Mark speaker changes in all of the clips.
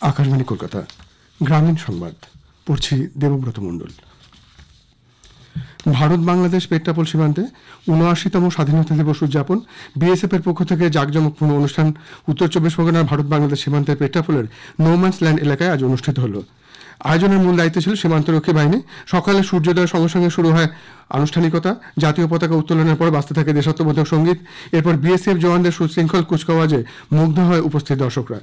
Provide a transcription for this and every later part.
Speaker 1: আকাশবাণী কলকাতা, গ্রামীণ সংবাদ পড়ছি দেবব্রত মণ্ডল। ভারত বাংলাদেশ পেট্রাপোল সীমান্তে ৭৯তম স্বাধীনতা দিবস উদযাপন বিএসএফ এর পক্ষ থেকে জাঁকজমকপূর্ণ অনুষ্ঠান উত্তর চব্বিশ পরগনার ভারত বাংলাদেশ সীমান্তের পেট্রাপোলের নোম্যান্স ল্যান্ড এলাকায় আজ অনুষ্ঠিত হল। আয়োজনের মূল দায়িত্বে ছিল সীমান্তরক্ষী বাহিনী। সকালে সূর্যোদয়ের সঙ্গে সঙ্গে শুরু হয় আনুষ্ঠানিকতা। জাতীয় পতাকা উত্তোলনের পর বাজতে থাকে দেশাত্মবোধক সঙ্গীত। এরপর বিএসএফ জওয়ানদের সুশৃঙ্খল কুচকাওয়াজে মুগ্ধ হয় উপস্থিত দর্শকরা।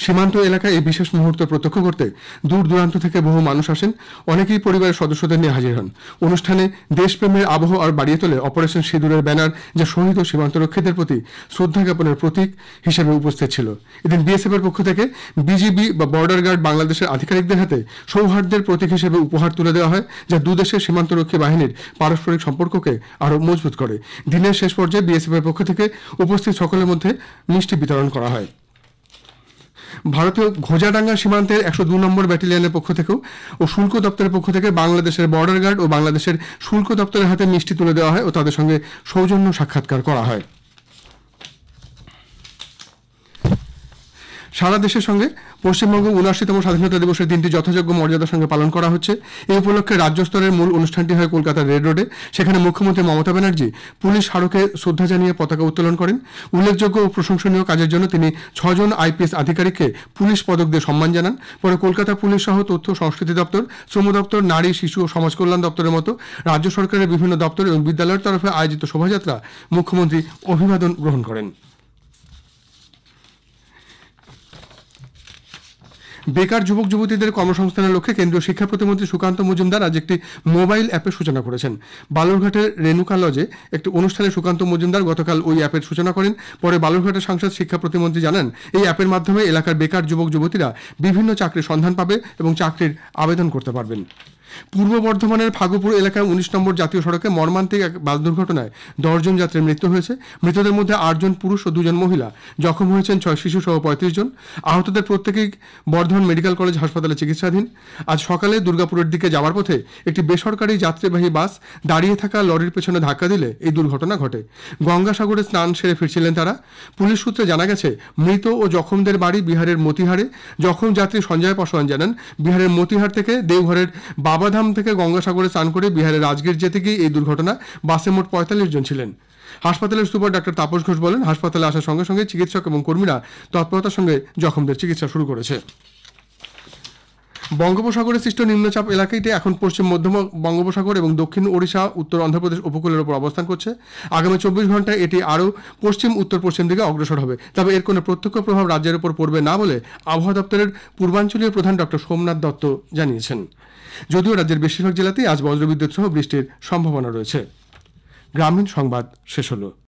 Speaker 1: সীমান্ত এলাকায় এই বিশেষ মুহূর্ত প্রত্যক্ষ করতে দূর দূরান্ত থেকে বহু মানুষ আসেন। অনেকেই পরিবারের সদস্যদের নিয়ে হাজির হন। অনুষ্ঠানে দেশপ্রেমের আবহ আর বাড়িয়ে তোলে অপারেশন সিঁদুরের ব্যানার, যা শহীদ ও সীমান্তরক্ষীদের প্রতি শ্রদ্ধা জ্ঞাপনের প্রতীক হিসেবে উপস্থিত ছিল। এদিন বিএসএফ এর পক্ষ থেকে বিজিবি বা বর্ডার গার্ড বাংলাদেশের আধিকারিকদের হাতে সৌহার্দ্যের প্রতীক হিসেবে উপহার তুলে দেওয়া হয়, যা দুদেশের সীমান্তরক্ষী বাহিনীর পারস্পরিক সম্পর্ককে আরও মজবুত করে। দিনের শেষ পর্যায়ে বিএসএফ এর পক্ষ থেকে উপস্থিত সকলের মধ্যে মিষ্টি বিতরণ করা হয়। ভারতীয় ঘোজাডাঙ্গা সীমান্তের ১০২ নম্বর ব্যাটালিয়নের পক্ষ থেকেও ও শুল্ক দপ্তরের পক্ষ থেকে বাংলাদেশের বর্ডার গার্ড ও বাংলাদেশের শুল্ক দপ্তরের হাতে মিষ্টি তুলে দেওয়া হয় ও তাদের সঙ্গে সৌজন্য সাক্ষাৎকার করা হয়। সারা দেশের সঙ্গে পশ্চিমবঙ্গ ৭৯তম স্বাধীনতা দিবসের দিনটি যথাযোগ্য মর্যাদার সঙ্গে পালন করা হচ্ছে। এই উপলক্ষে রাজ্য স্তরের মূল অনুষ্ঠানটি হয় কলকাতার রেড রোডে। সেখানে মুখ্যমন্ত্রী মমতা ব্যানার্জি পুলিশ স্মারকে শ্রদ্ধা জানিয়ে পতাকা উত্তোলন করেন। উল্লেখযোগ্য ও প্রশংসনীয় কাজের জন্য তিনি ৬ জন আইপিএস আধিকারিককে পুলিশ পদক দিয়ে সম্মান জানান। পরে কলকাতা পুলিশ সহ তথ্য সংস্কৃতি দপ্তর, শ্রম দপ্তর, নারী শিশু ও সমাজ কল্যাণ দপ্তরের মতো রাজ্য সরকারের বিভিন্ন দপ্তর এবং বিদ্যালয়ের তরফে আয়োজিত শোভাযাত্রা মুখ্যমন্ত্রী অভিবাদন গ্রহণ করেন। বেকার যুবক যুবতীদের কর্মসংস্থানের লক্ষ্যে কেন্দ্রীয় শিক্ষা প্রতিমন্ত্রী সুকান্ত মজুমদার আজ একটি মোবাইল অ্যাপের সূচনা করেছেন। বালুরঘাটের রেণুকা লজে একটি অনুষ্ঠানে সুকান্ত মজুমদার গতকাল ওই অ্যাপের সূচনা করেন। পরে বালুরঘাটের সাংসদ শিক্ষা প্রতিমন্ত্রী জানান, এই অ্যাপের মাধ্যমে এলাকার বেকার যুবক যুবতীরা বিভিন্ন চাকরির সন্ধান পাবে এবং চাকরির আবেদন করতে পারবেন। পূর্ব বর্ধমানের ফাগুপুর এলাকায় ১৯ নম্বর জাতীয় সড়কে মর্মান্তিক এক বাস দুর্ঘটনায় ১০ জন যাত্রীর মৃত্যু হয়েছে। মৃতদের মধ্যে ৮ জন পুরুষ ও 2 জন মহিলা। জখম হয়েছেন 6 শিশু সহ ৩৫ জন। আহতদের প্রত্যেকেই বর্ধমান মেডিকেল কলেজ হাসপাতালে চিকিৎসাধীন। আজ সকালে দুর্গাপুরের দিকে যাওয়ার পথে একটি বেসরকারি যাত্রীবাহী বাস দাঁড়িয়ে থাকা লরির পেছনে ধাক্কা দিলে এই দুর্ঘটনা ঘটে। গঙ্গাসাগরে স্নান সেরে ফিরছিলেন তারা। পুলিশ সূত্রে জানা গেছে, মৃত ও জখমদের বাড়ি বিহারের মতিহারে। জখম যাত্রী সঞ্জয় পাসওয়ান জানান, বিহারের মতিহার থেকে দেওঘরের বাবাধাম থেকে গঙ্গাসাগরে স্নান করে বিহারের রাজগীর যেতে গিয়ে এই দুর্ঘটনা। বাসে মোট ৪৫ জন ছিলেন। হাসপাতালের সুপার ডাক্তার তাপস ঘোষ বলেন, হাসপাতালে আসার সঙ্গে সঙ্গে চিকিৎসক এবং কর্মীরা তৎপরতার সঙ্গে জখমদের চিকিৎসা শুরু করেছে। বঙ্গোপসাগরে সৃষ্ট নিম্নচাপ এলাকাটি এখন পশ্চিম মধ্য বঙ্গোপসাগর এবং দক্ষিণ ওড়িশা, উত্তর অন্ধ্রপ্রদেশ উপকূলের উপর অবস্থান করছে। আগামী ২৪ ঘন্টায় এটি আরও পশ্চিম উত্তর পশ্চিম দিকে অগ্রসর হবে। তবে এর কোনো প্রত্যক্ষ প্রভাব রাজ্যের উপর পড়বে না বলে আবহাওয়া দপ্তরের পূর্বাঞ্চলীয় প্রধান ডক্টর সোমনাথ দত্ত জানিয়েছেন। যদিও রাজ্যের বেশিরভাগ জেলাতেই আজ বজ্রবিদ্যুৎ সহ বৃষ্টির সম্ভাবনা রয়েছে। গ্রামীণ সংবাদ শেষ হলো।